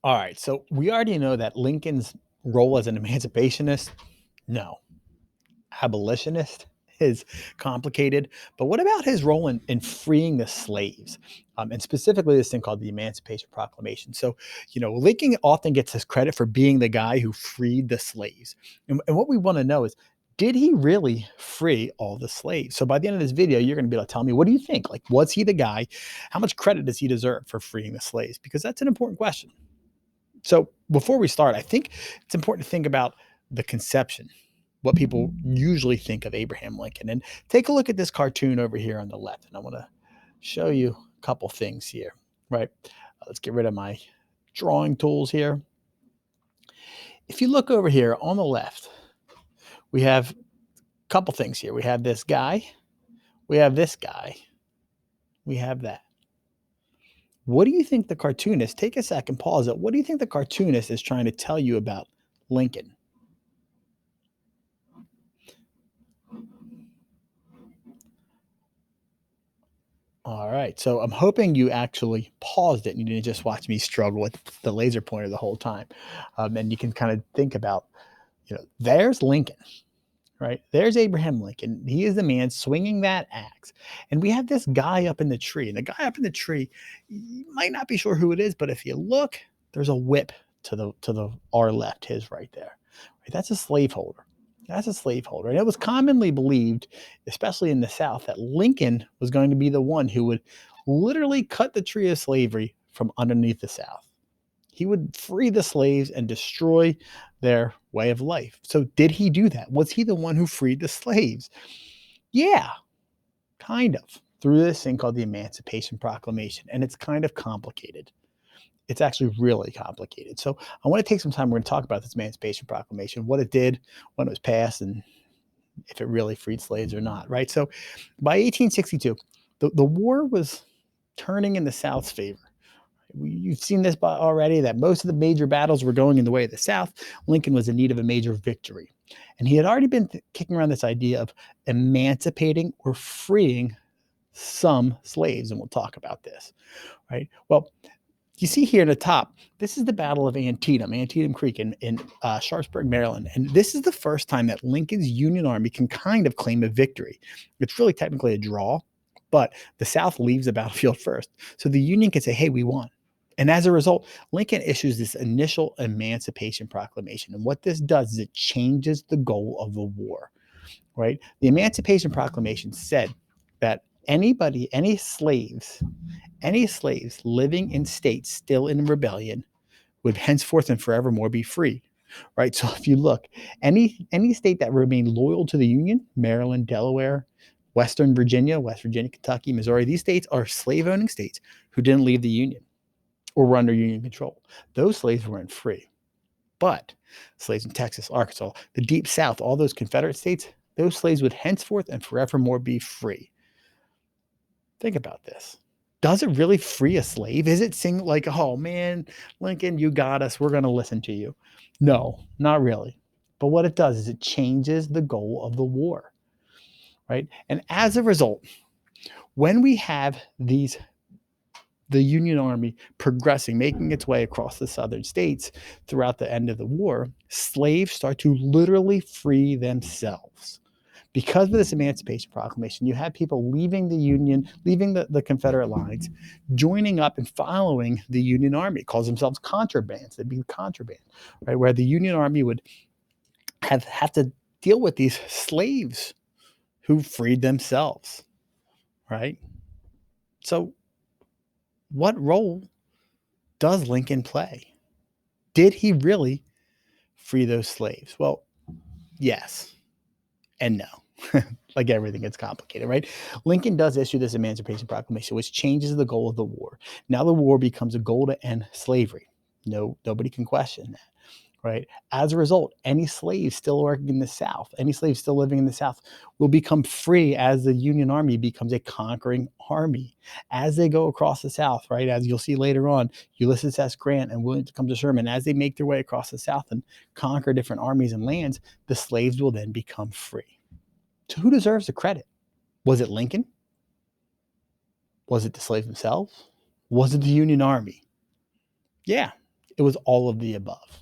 All right, so we already know that Lincoln's role as an emancipationist, no. Abolitionist is complicated, but what about his role in freeing the slaves? And specifically this thing called the Emancipation Proclamation. So, Lincoln often gets his credit for being the guy who freed the slaves. And what we want to know is, did he really free all the slaves? So by the end of this video, you're going to be able to tell me, what do you think? Like, was he the guy? How much credit does he deserve for freeing the slaves? Because that's an important question. So before we start, I think it's important to think about the conception, what people usually think of Abraham Lincoln. And take a look at this cartoon over here on the left. And I want to show you a couple things here, right? Let's get rid of my drawing tools here. If you look over here on the left, we have a couple things here. We have this guy, we have this guy, we have that. What do you think the cartoonist, take a second, pause it. What do you think the cartoonist is trying to tell you about Lincoln? All right. So I'm hoping you actually paused it and you didn't just watch me struggle with the laser pointer the whole time. And you can kind of think about, there's Lincoln, right? There's Abraham Lincoln. He is the man swinging that axe. And we have this guy up in the tree. And the guy up in the tree, you might not be sure who it is, but if you look, there's a whip to the our left, his right there. Right? That's a slaveholder. That's a slaveholder. And it was commonly believed, especially in the South, that Lincoln was going to be the one who would literally cut the tree of slavery from underneath the South. He would free the slaves and destroy their way of life. So, did he do that? Was he the one who freed the slaves? Yeah, kind of, through this thing called the Emancipation Proclamation. And it's kind of complicated. It's actually really complicated. So, I want to take some time. We're going to talk about this Emancipation Proclamation, what it did, when it was passed, and if it really freed slaves or not, right? So, by 1862, the war was turning in the South's favor. You've seen this already, that most of the major battles were going in the way of the South. Lincoln was in need of a major victory. And he had already been kicking around this idea of emancipating or freeing some slaves. And we'll talk about this, right? Well, you see here in the top, this is the Battle of Antietam Creek in Sharpsburg, Maryland. And this is the first time that Lincoln's Union Army can kind of claim a victory. It's really technically a draw, but the South leaves the battlefield first. So the Union can say, hey, we won. And as a result, Lincoln issues this initial Emancipation Proclamation. And what this does is it changes the goal of the war, right? The Emancipation Proclamation said that any slaves living in states still in rebellion would henceforth and forevermore be free, right? So if you look, any state that remained loyal to the Union, Maryland, Delaware, West Virginia, Kentucky, Missouri, these states are slave owning states who didn't leave the Union or were under Union control. Those slaves weren't free. But slaves in Texas, Arkansas, the Deep South, all those Confederate states, those slaves would henceforth and forevermore be free. Think about this. Does it really free a slave? Is it saying like, oh man, Lincoln, you got us. We're going to listen to you? No, not really. But what it does is it changes the goal of the war, right? And as a result, when we have the Union Army progressing, making its way across the southern states throughout the end of the war, slaves start to literally free themselves. Because of this Emancipation Proclamation, you had people leaving the Union, leaving the Confederate lines, joining up and following the Union Army. It calls themselves contrabands. They'd be contraband, right? Where the Union Army would have to deal with these slaves who freed themselves, right? So, what role does Lincoln play? Did he really free those slaves? Well, yes and no. Like everything, it's complicated, right? Lincoln does issue this Emancipation Proclamation, which changes the goal of the war. Now the war becomes a goal to end slavery. No, nobody can question that, right? As a result, any slaves still working in the South, any slaves still living in the South will become free as the Union Army becomes a conquering army. As they go across the South, right? As you'll see later on, Ulysses S. Grant and William Tecumseh Sherman, as they make their way across the South and conquer different armies and lands, the slaves will then become free. So who deserves the credit? Was it Lincoln? Was it the slaves themselves? Was it the Union Army? Yeah, It was all of the above.